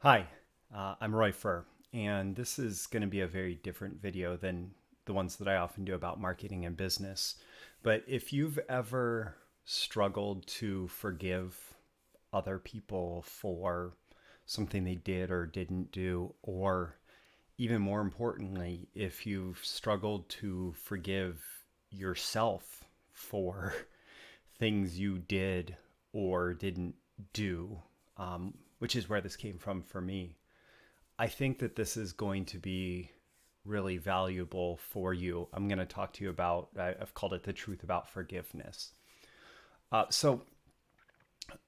Hi, I'm Roy Furr, and this is going to be a very different video than the ones that I often do about marketing and business. But if you've ever struggled to forgive other people for something they did or didn't do, or even more importantly, if you've struggled to forgive yourself for things you did or didn't do, which is where this came from for me. I think that this is going to be really valuable for you. I'm going to talk to you about, I've called it the truth about forgiveness. So,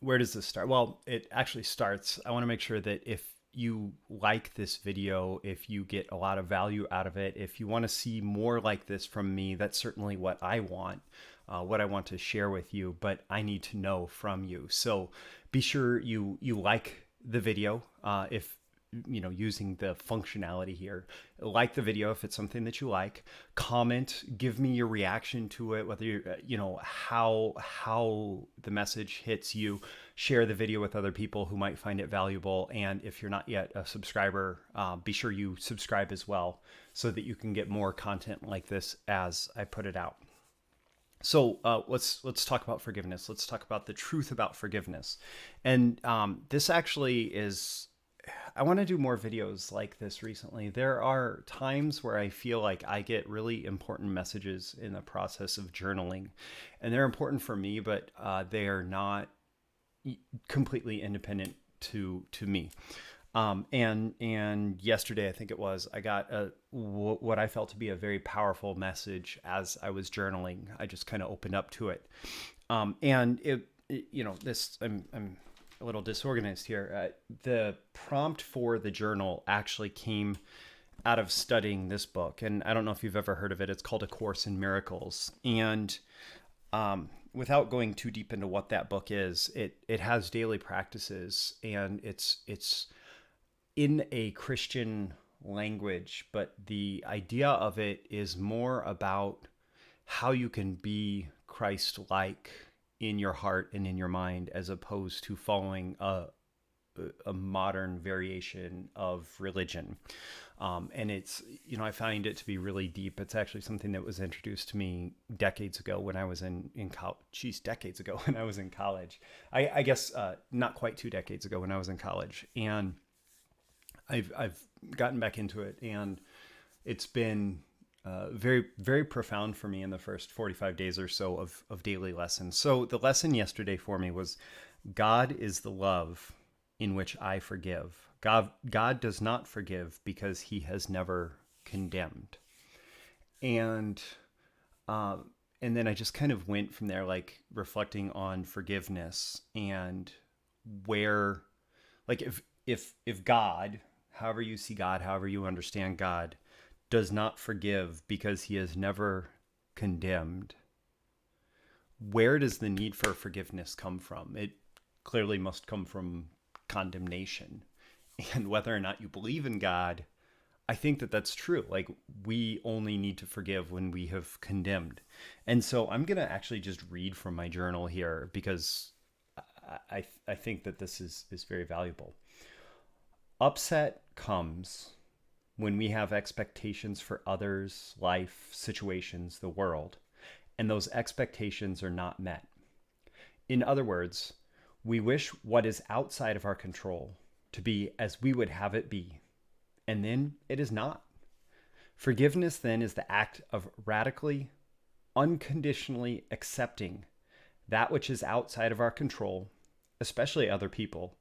where does this start? Well, it actually starts. I want to make sure that if you like this video, if you get a lot of value out of it, if you want to see more like this from me, that's certainly what I want. What I want to share with you, but I need to know from you. So be sure you like the video. If using the functionality here, like the video if it's something that you like. Comment, give me your reaction to it, whether how the message hits you. Share the video with other people who might find it valuable, and if you're not yet a subscriber, be sure you subscribe as well so that you can get more content like this as I put it out. So let's talk about forgiveness. Let's talk about the truth about forgiveness. And this actually is, I want to do more videos like this recently. There are times where I feel like I get really important messages in the process of journaling, and they're important for me, but they are not completely independent to me. And yesterday, I think it was, I got what I felt to be a very powerful message as I was journaling. I just kind of opened up to it, and this I'm a little disorganized here. The prompt for the journal actually came out of studying this book, and I don't know if you've ever heard of it. It's called A Course in Miracles, and without going too deep into what that book is, it has daily practices, and it's in a Christian language, but the idea of it is more about how you can be Christ-like in your heart and in your mind, as opposed to following a modern variation of religion. And it's, I find it to be really deep. It's actually something that was introduced to me decades ago when I was in college. Decades ago when I was in college. I guess not quite 2 decades ago when I was in college. And I've gotten back into it, and it's been very, very profound for me in the first 45 days or so of daily lessons. So the lesson yesterday for me was, God is the love in which I forgive. God does not forgive because he has never condemned. And and then I just kind of went from there, like reflecting on forgiveness and where, like if God, however you see God, however you understand God, does not forgive because he has never condemned, where does the need for forgiveness come from? It clearly must come from condemnation. And whether or not you believe in God, I think that that's true. Like, we only need to forgive when we have condemned. And so I'm going to actually just read from my journal here, because I think that this is very valuable. Upset comes when we have expectations for others, life, situations, the world, and those expectations are not met. In other words, we wish what is outside of our control to be as we would have it be, and then it is not. Forgiveness then is the act of radically, unconditionally accepting that which is outside of our control, especially other people,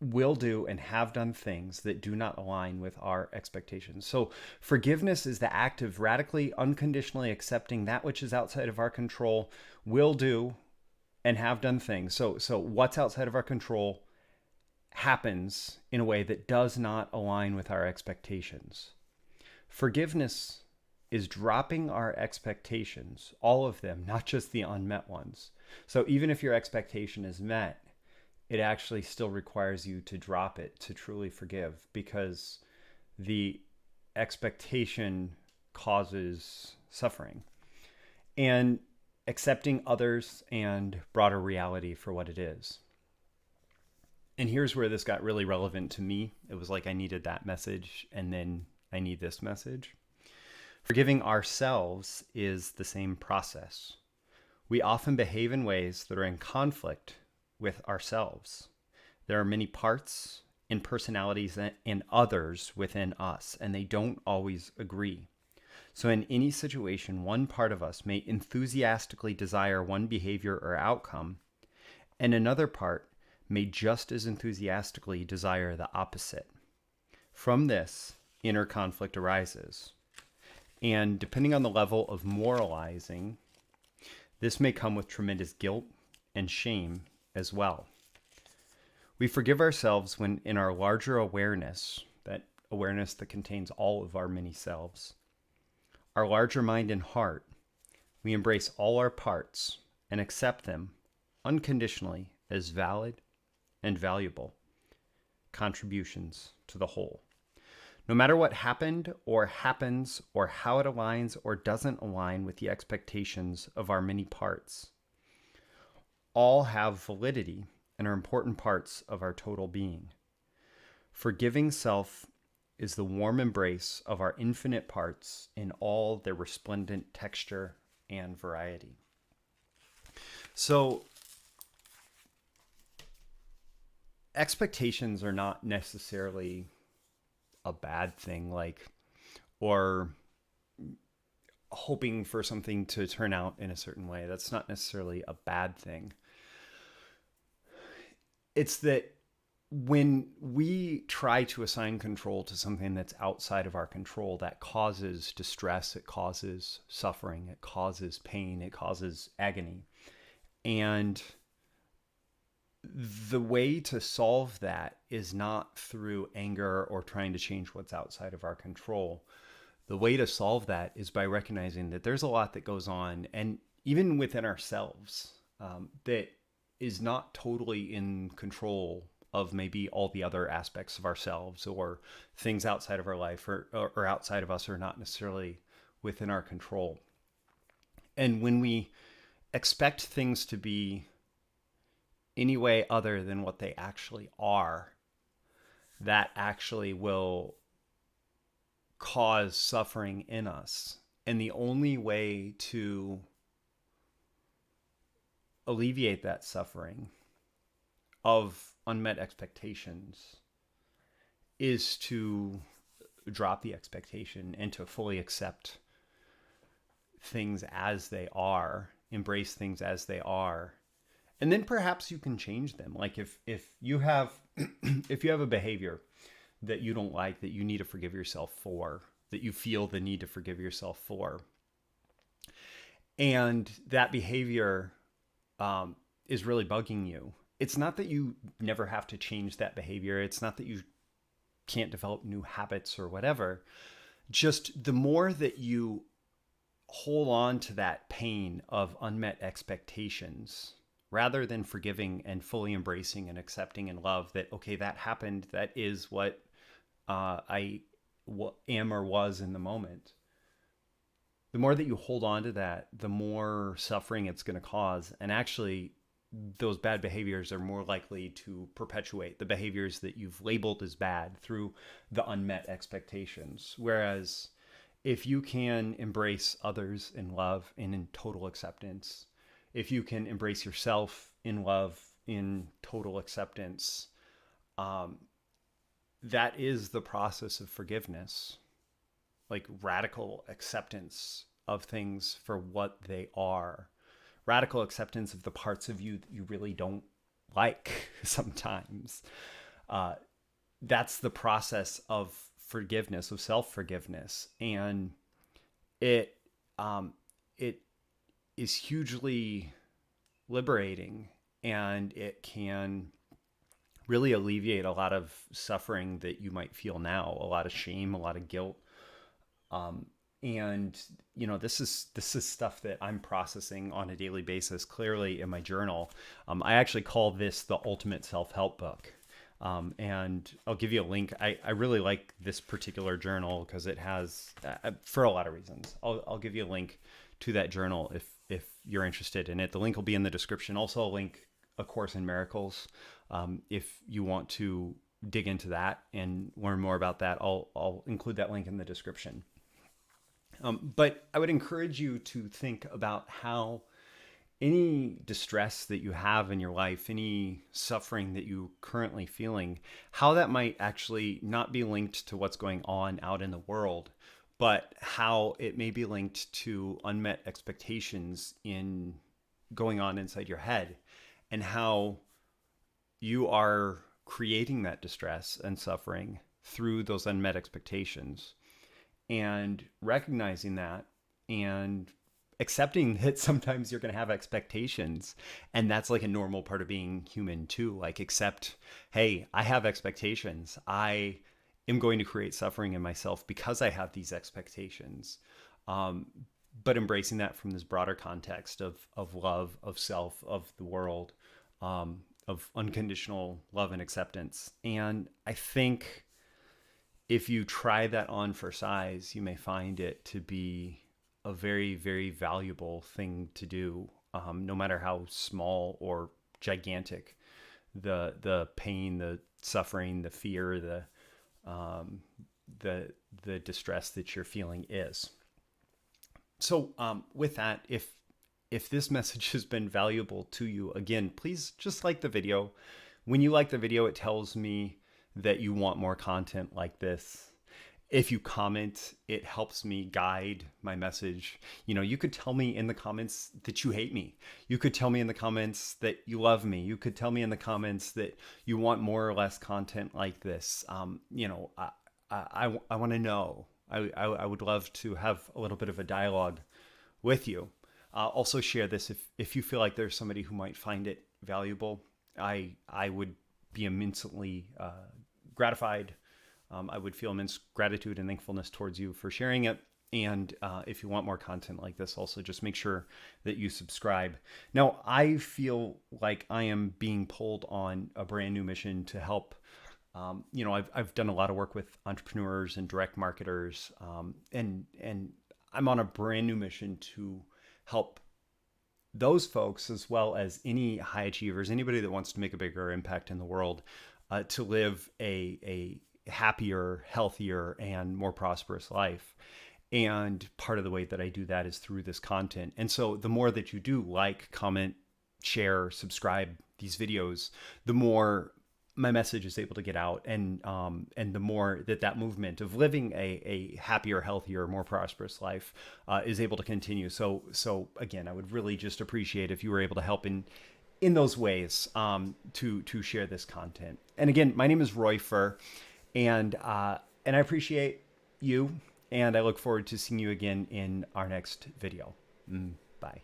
will do and have done things that do not align with our expectations. So forgiveness is the act of radically, unconditionally accepting that which is outside of our control, will do and have done things. So what's outside of our control happens in a way that does not align with our expectations. Forgiveness is dropping our expectations, all of them, not just the unmet ones. So even if your expectation is met, it actually still requires you to drop it to truly forgive, because the expectation causes suffering. And accepting others and broader reality for what it is. And here's where this got really relevant to me. It was like I needed that message, and then I need this message. Forgiving ourselves is the same process. We often behave in ways that are in conflict with ourselves. There are many parts and personalities and others within us, and they don't always agree. So in any situation, one part of us may enthusiastically desire one behavior or outcome, and another part may just as enthusiastically desire the opposite. From this, inner conflict arises. And depending on the level of moralizing, this may come with tremendous guilt and shame as well. We forgive ourselves when in our larger awareness, that awareness that contains all of our many selves, our larger mind and heart, we embrace all our parts and accept them unconditionally as valid and valuable contributions to the whole. No matter what happened or happens or how it aligns or doesn't align with the expectations of our many parts, all have validity and are important parts of our total being. Forgiving self is the warm embrace of our infinite parts in all their resplendent texture and variety. So, expectations are not necessarily a bad thing, or hoping for something to turn out in a certain way. That's not necessarily a bad thing. It's that when we try to assign control to something that's outside of our control, that causes distress, it causes suffering, it causes pain, it causes agony. And the way to solve that is not through anger or trying to change what's outside of our control. The way to solve that is by recognizing that there's a lot that goes on, and even within ourselves, that is not totally in control of maybe all the other aspects of ourselves, or things outside of our life or outside of us are not necessarily within our control. And when we expect things to be any way other than what they actually are, that actually will cause suffering in us. And the only way to alleviate that suffering of unmet expectations is to drop the expectation and to fully accept things as they are, embrace things as they are. And then perhaps you can change them. Like if you have if you have a behavior that you don't like, that you need to forgive yourself for, that you feel the need to forgive yourself for, and that behavior is really bugging you, it's not that you never have to change that behavior. It's not that you can't develop new habits or whatever. Just the more that you hold on to that pain of unmet expectations, rather than forgiving and fully embracing and accepting and love that, okay, that happened, that is what I am or was in the moment. The more that you hold on to that, the more suffering it's going to cause. And actually, those bad behaviors are more likely to perpetuate the behaviors that you've labeled as bad through the unmet expectations. Whereas if you can embrace others in love and in total acceptance, if you can embrace yourself in love, in total acceptance, that is the process of forgiveness, like radical acceptance of things for what they are, radical acceptance of the parts of you that you really don't like sometimes. That's the process of forgiveness, of self-forgiveness. And it is hugely liberating, and it can really alleviate a lot of suffering that you might feel now, a lot of shame, a lot of guilt. And you know, this is stuff that I'm processing on a daily basis, clearly in my journal. I actually call this the ultimate self-help book. And I'll give you a link. I really like this particular journal because it has, for a lot of reasons, I'll give you a link to that journal if you're interested in it. The link will be in the description. Also a link A Course in Miracles. If you want to dig into that and learn more about that, I'll include that link in the description. But I would encourage you to think about how any distress that you have in your life, any suffering that you currently feeling, how that might actually not be linked to what's going on out in the world, but how it may be linked to unmet expectations in going on inside your head, and how you are creating that distress and suffering through those unmet expectations, and recognizing that and accepting that sometimes you're going to have expectations, and that's like a normal part of being human too. Like, accept, hey, I have expectations. I am going to create suffering in myself because I have these expectations. um, but embracing that from this broader context of love, of self, of the world, of unconditional love and acceptance. And I think if you try that on for size, you may find it to be a very, very valuable thing to do, no matter how small or gigantic the pain, the suffering, the fear, um, the the distress that you're feeling is. So, with that, if this message has been valuable to you, again, please just like the video. When you like the video, it tells me that you want more content like this. If you comment, it helps me guide my message. You know, you could tell me in the comments that you hate me. You could tell me in the comments that you love me. You could tell me in the comments that you want more or less content like this. I want to know. I would love to have a little bit of a dialogue with you. Also share this if you feel like there's somebody who might find it valuable. I would be immensely gratified. I would feel immense gratitude and thankfulness towards you for sharing it. And if you want more content like this, also just make sure that you subscribe. Now, I feel like I am being pulled on a brand new mission to help. I've done a lot of work with entrepreneurs and direct marketers, and I'm on a brand new mission to help those folks, as well as any high achievers, anybody that wants to make a bigger impact in the world, to live a happier, healthier, and more prosperous life. And part of the way that I do that is through this content. And so the more that you do like, comment, share, subscribe these videos, the more my message is able to get out, and the more that movement of living a happier, healthier, more prosperous life is able to continue. So again, I would really just appreciate if you were able to help in those ways, to share this content. And again, my name is Roy Furr, and I appreciate you, and I look forward to seeing you again in our next video. Bye.